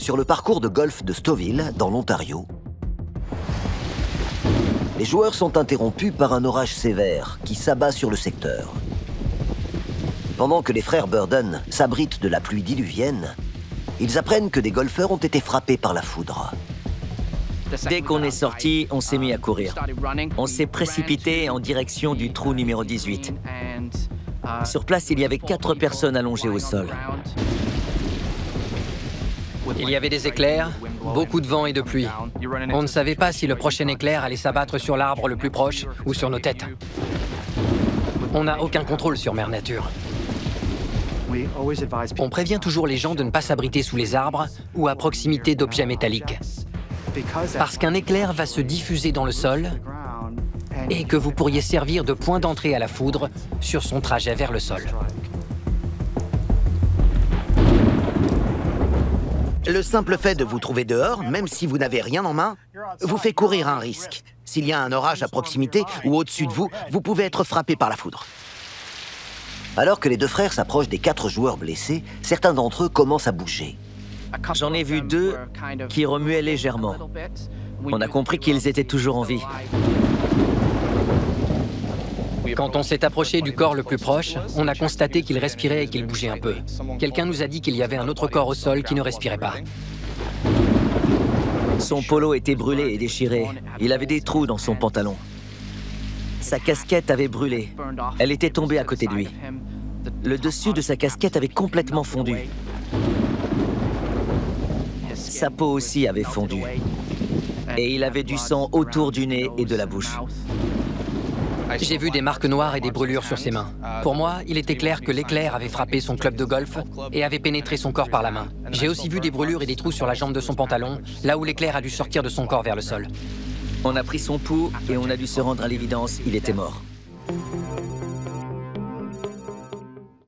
Sur le parcours de golf de Stouffville, dans l'Ontario, les joueurs sont interrompus par un orage sévère qui s'abat sur le secteur. Pendant que les frères Burden s'abritent de la pluie diluvienne, ils apprennent que des golfeurs ont été frappés par la foudre. Dès qu'on est sorti, on s'est mis à courir. On s'est précipité en direction du trou numéro 18. Sur place, il y avait 4 personnes allongées au sol. Il y avait des éclairs, beaucoup de vent et de pluie. On ne savait pas si le prochain éclair allait s'abattre sur l'arbre le plus proche ou sur nos têtes. On n'a aucun contrôle sur Mère Nature. On prévient toujours les gens de ne pas s'abriter sous les arbres ou à proximité d'objets métalliques. Parce qu'un éclair va se diffuser dans le sol et que vous pourriez servir de point d'entrée à la foudre sur son trajet vers le sol. Le simple fait de vous trouver dehors, même si vous n'avez rien en main, vous fait courir un risque. S'il y a un orage à proximité ou au-dessus de vous, vous pouvez être frappé par la foudre. Alors que les deux frères s'approchent des 4 joueurs blessés, certains d'entre eux commencent à bouger. J'en ai vu 2 qui remuaient légèrement. On a compris qu'ils étaient toujours en vie. Quand on s'est approché du corps le plus proche, on a constaté qu'il respirait et qu'il bougeait un peu. Quelqu'un nous a dit qu'il y avait un autre corps au sol qui ne respirait pas. Son polo était brûlé et déchiré. Il avait des trous dans son pantalon. Sa casquette avait brûlé. Elle était tombée à côté de lui. Le dessus de sa casquette avait complètement fondu. Sa peau aussi avait fondu. Et il avait du sang autour du nez et de la bouche. J'ai vu des marques noires et des brûlures sur ses mains. Pour moi, il était clair que l'éclair avait frappé son club de golf et avait pénétré son corps par la main. J'ai aussi vu des brûlures et des trous sur la jambe de son pantalon, là où l'éclair a dû sortir de son corps vers le sol. On a pris son pouls et on a dû se rendre à l'évidence, il était mort.